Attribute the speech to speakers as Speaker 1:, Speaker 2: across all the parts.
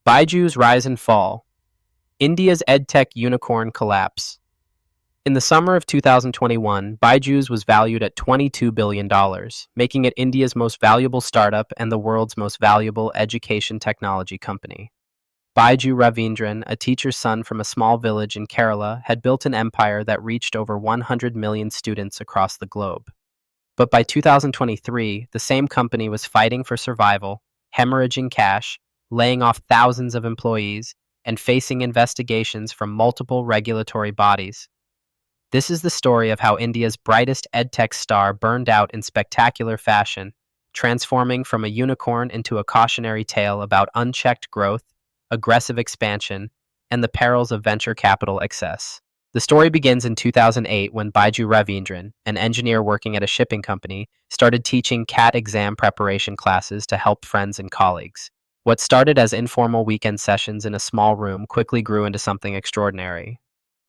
Speaker 1: Byju's rise and fall. India's EdTech unicorn collapse. In the summer of 2021, Byju's was valued at $22 billion, making it India's most valuable startup and the world's most valuable education technology company. Byju Raveendran, a teacher's son from a small village in Kerala, had built an empire that reached over 100 million students across the globe. But by 2023, the same company was fighting for survival, hemorrhaging cash, laying off thousands of employees, and facing investigations from multiple regulatory bodies. This is the story of how India's brightest edtech star burned out in spectacular fashion, transforming from a unicorn into a cautionary tale about unchecked growth, aggressive expansion, and the perils of venture capital excess. The story begins in 2008 when Byju Raveendran, an engineer working at a shipping company, started teaching CAT exam preparation classes to help friends and colleagues. What started as informal weekend sessions in a small room quickly grew into something extraordinary.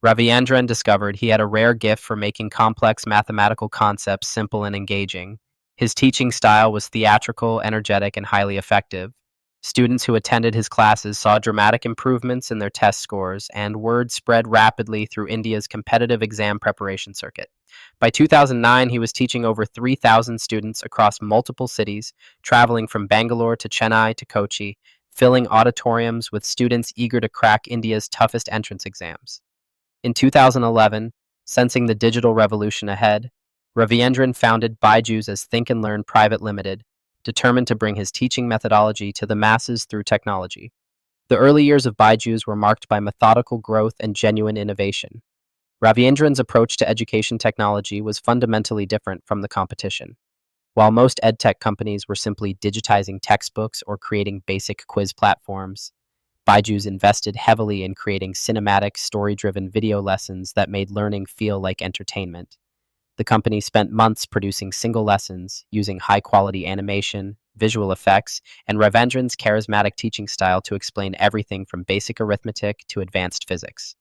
Speaker 1: Raveendran discovered he had a rare gift for making complex mathematical concepts simple and engaging. His teaching style was theatrical, energetic, and highly effective. Students who attended his classes saw dramatic improvements in their test scores, and word spread rapidly through India's competitive exam preparation circuit. By 2009, he was teaching over 3,000 students across multiple cities, traveling from Bangalore to Chennai to Kochi, filling auditoriums with students eager to crack India's toughest entrance exams. In 2011, sensing the digital revolution ahead, Raveendran founded BYJU'S as Think and Learn Private Limited, determined to bring his teaching methodology to the masses through technology. The early years of Byju's were marked by methodical growth and genuine innovation. Raveendran's approach to education technology was fundamentally different from the competition. While most edtech companies were simply digitizing textbooks or creating basic quiz platforms, Byju's invested heavily in creating cinematic, story-driven video lessons that made learning feel like entertainment. The company spent months producing single lessons, using high-quality animation, visual effects, and Raveendran's charismatic teaching style to explain everything from basic arithmetic to advanced physics.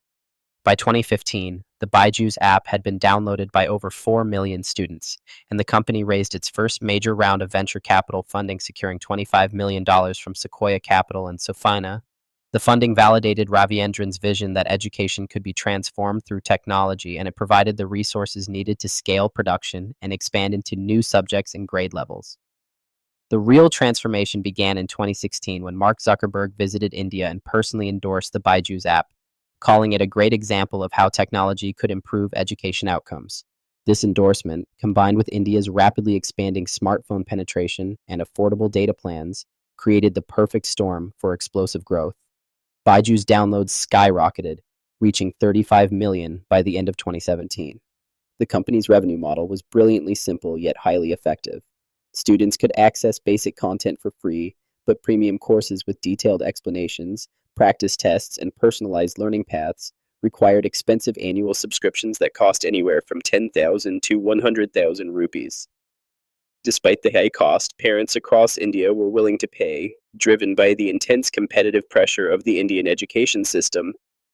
Speaker 1: By 2015, the Byju's app had been downloaded by over 4 million students, and the company raised its first major round of venture capital funding, securing $25 million from Sequoia Capital and Sofina. The funding validated Raveendran's vision that education could be transformed through technology, and it provided the resources needed to scale production and expand into new subjects and grade levels. The real transformation began in 2016 when Mark Zuckerberg visited India and personally endorsed the Byju's app, calling it a great example of how technology could improve education outcomes. This endorsement, combined with India's rapidly expanding smartphone penetration and affordable data plans, created the perfect storm for explosive growth. Byju's downloads skyrocketed, reaching 35 million by the end of 2017. The company's revenue model was brilliantly simple yet highly effective. Students could access basic content for free, but premium courses with detailed explanations, practice tests, and personalized learning paths required expensive annual subscriptions that cost anywhere from 10,000 to 100,000 rupees. Despite the high cost, parents across India were willing to pay, driven by the intense competitive pressure of the Indian education system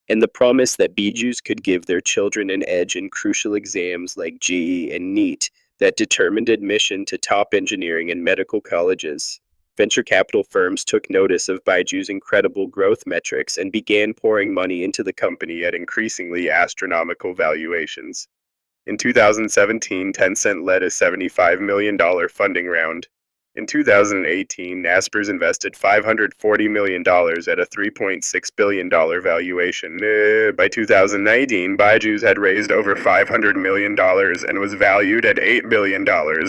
Speaker 1: and the promise that Byju's could give their children an edge in crucial exams like JEE and NEET that determined admission to top engineering and medical colleges. Venture capital firms took notice of Byju's incredible growth metrics and began pouring money into the company at increasingly astronomical valuations. In 2017, Tencent led a $75 million funding round. In 2018, Naspers invested $540 million at a $3.6 billion valuation. By 2019, Byju's had raised over $500 million and was valued at $8 billion,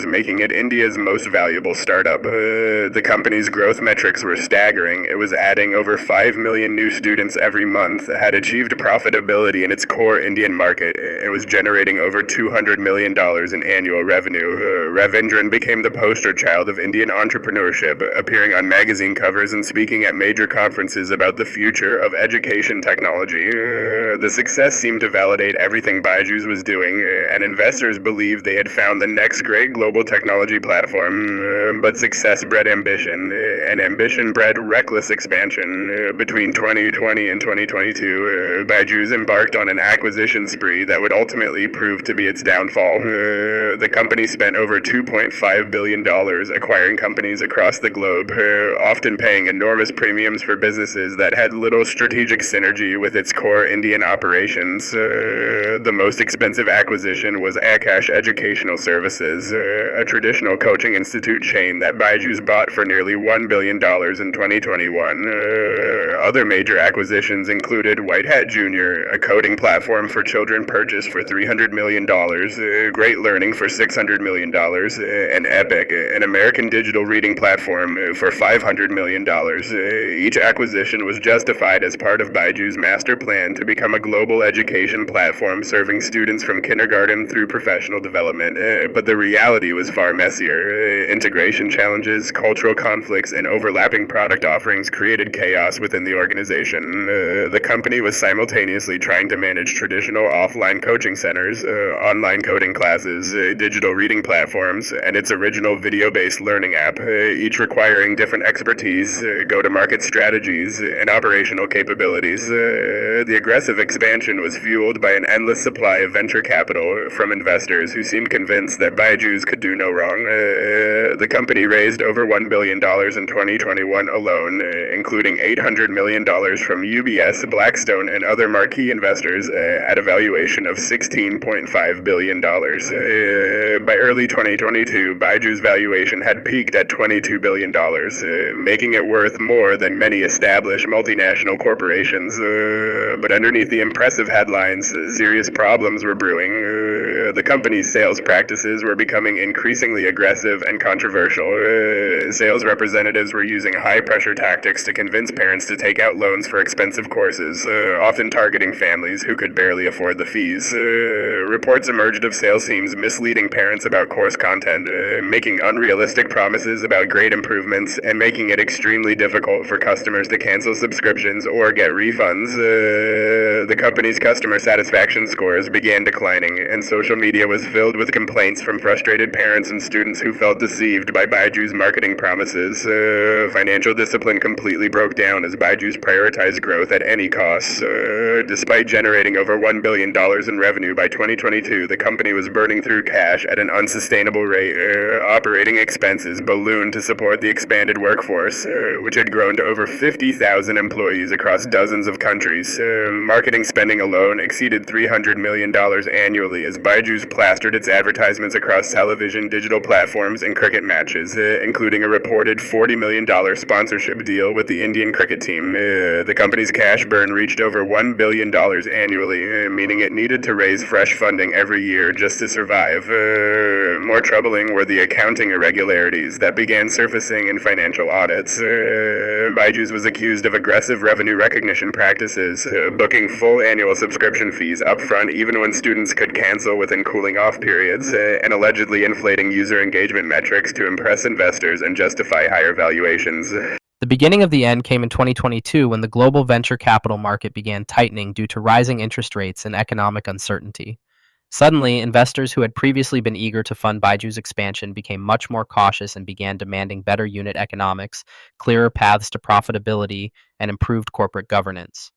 Speaker 1: making it India's most valuable startup. The company's growth metrics were staggering. It was adding over 5 million new students every month, had achieved profitability in its core Indian market, and was generating over $200 million in annual revenue. Raveendran became the poster child of Indian entrepreneurship, appearing on magazine covers and speaking at major conferences about the future of education technology. The success seemed to validate everything Byju's was doing, and investors believed they had found the next great global technology platform. But success bred ambition, and ambition bred reckless expansion. Between 2020 and 2022, Byju's embarked on an acquisition spree that would ultimately prove to be its downfall. The company spent over $2.5 billion acquiring
Speaker 2: tutoring companies across the globe, often paying enormous premiums for businesses that had little strategic synergy with its core Indian operations. The most expensive acquisition was Akash Educational Services, a traditional coaching institute chain that Byju's bought for nearly $1 billion in 2021. Other major acquisitions included White Hat Jr., a coding platform for children purchased for $300 million, Great Learning for $600 million, and Epic, an American digital reading platform, for $500 million. Each acquisition was justified as part of Byju's master plan to become a global education platform serving students from kindergarten through professional development, but the reality was far messier. Integration challenges, cultural conflicts, and overlapping product offerings created chaos within the organization. The company was simultaneously trying to manage traditional offline coaching centers, online coding classes, digital reading platforms, and its original video-based learning app, each requiring different expertise, go-to-market strategies, and operational capabilities. The aggressive expansion was fueled by an endless supply of venture capital from investors who seemed convinced that Byju's could do no wrong. The company raised over $1 billion in 2021 alone, including $800 million from UBS, Blackstone, and other marquee investors at a valuation of $16.5 billion. By early 2022, Byju's valuation had peaked at $22 billion, making it worth more than many established multinational corporations. But underneath the impressive headlines, serious problems were brewing. The company's sales practices were becoming increasingly aggressive and controversial. Sales representatives were using high-pressure tactics to convince parents to take out loans for expensive courses, often targeting families who could barely afford the fees. Reports emerged of sales teams misleading parents about course content, making unrealistic promises about grade improvements, and making it extremely difficult for customers to cancel subscriptions or get refunds. The company's customer satisfaction scores began declining, and social media was filled with complaints from frustrated parents and students who felt deceived by Byju's marketing promises. Financial discipline completely broke down as Byju's prioritized growth at any cost. Despite generating over $1 billion in revenue by 2022, the company was burning through cash at an unsustainable rate. Operating expenses ballooned to support the expanded workforce, which had grown to over 50,000 employees across dozens of countries. Marketing spending alone exceeded $300 million annually as Byju's plastered its advertisements across television, digital platforms, and cricket matches, including a reported $40 million sponsorship deal with the Indian cricket team. The company's cash burn reached over $1 billion annually, meaning it needed to raise fresh funding every year just to survive. More troubling were the accounting irregularities that began surfacing in financial audits. Byju's was accused of aggressive revenue recognition practices, booking full annual subscription fees upfront even when students could cancel within cooling off periods, and allegedly inflating user engagement metrics to impress investors and justify higher valuations.
Speaker 1: The beginning of the end came in 2022 when the global venture capital market began tightening due to rising interest rates and economic uncertainty. Suddenly, investors who had previously been eager to fund Byju's expansion became much more cautious and began demanding better unit economics, clearer paths to profitability, and improved corporate governance.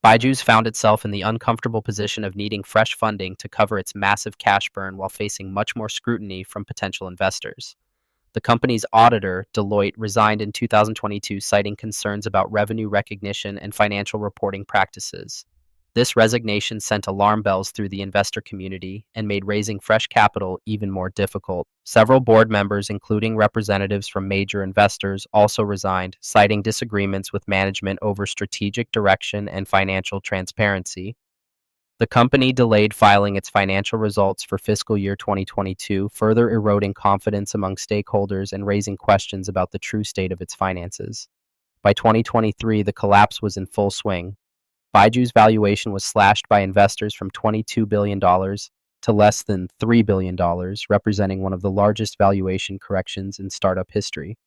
Speaker 1: Byju's found itself in the uncomfortable position of needing fresh funding to cover its massive cash burn while facing much more scrutiny from potential investors. The company's auditor, Deloitte, resigned in 2022, citing concerns about revenue recognition and financial reporting practices. This resignation sent alarm bells through the investor community and made raising fresh capital even more difficult. Several board members, including representatives from major investors, also resigned, citing disagreements with management over strategic direction and financial transparency. The company delayed filing its financial results for fiscal year 2022, further eroding confidence among stakeholders and raising questions about the true state of its finances. By 2023, the collapse was in full swing. Byju's valuation was slashed by investors from $22 billion to less than $3 billion, representing one of the largest valuation corrections in startup history.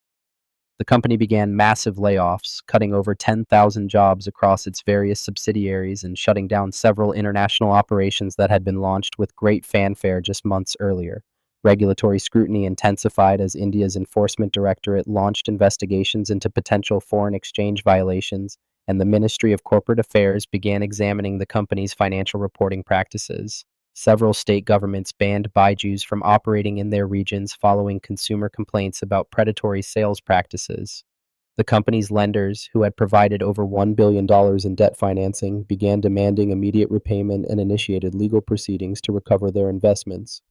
Speaker 1: The company began massive layoffs, cutting over 10,000 jobs across its various subsidiaries and shutting down several international operations that had been launched with great fanfare just months earlier. Regulatory scrutiny intensified as India's Enforcement Directorate launched investigations into potential foreign exchange violations, and the Ministry of Corporate Affairs began examining the company's financial reporting practices. Several state governments banned Byju's from operating in their regions following consumer complaints about predatory sales practices. The company's lenders, who had provided over $1 billion in debt financing, began demanding immediate repayment and initiated legal proceedings to recover their investments.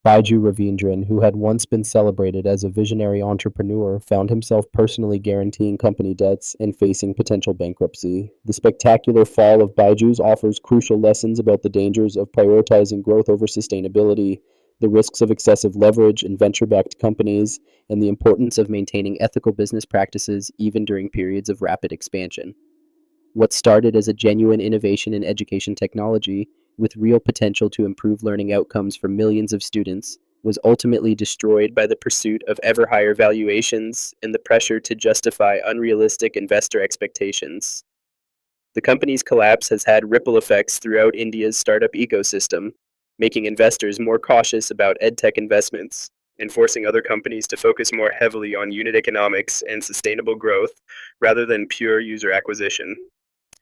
Speaker 1: Byju Raveendran, who had once been celebrated as a visionary entrepreneur, found himself personally guaranteeing company debts and facing potential bankruptcy. The spectacular fall of Byju's offers crucial lessons about the dangers of prioritizing growth over sustainability, the risks of excessive leverage in venture-backed companies, and the importance of maintaining ethical business practices even during periods of rapid expansion. What started as a genuine innovation in education technology, with real potential to improve learning outcomes for millions of students, was ultimately destroyed by the pursuit of ever higher valuations and the pressure to justify unrealistic investor expectations. The company's collapse has had ripple effects throughout India's startup ecosystem, making investors more cautious about EdTech investments and forcing other companies to focus more heavily on unit economics and sustainable growth rather than pure user acquisition.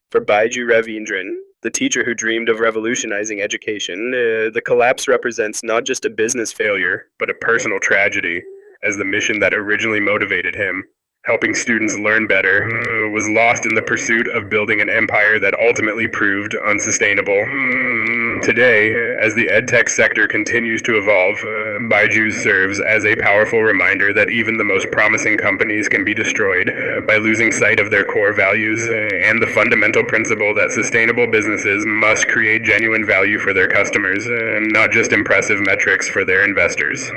Speaker 1: For Byju Raveendran, the teacher who dreamed of revolutionizing education, the collapse represents not just a business failure, but a personal tragedy, as the mission that originally motivated him, helping students learn better, was lost in the pursuit of building an empire that ultimately proved unsustainable. Today, as the EdTech sector continues to evolve, BYJU'S serves as a powerful reminder that even the most promising companies can be destroyed by losing sight of their core values and the fundamental principle that sustainable businesses must create genuine value for their customers, not just impressive metrics for their investors.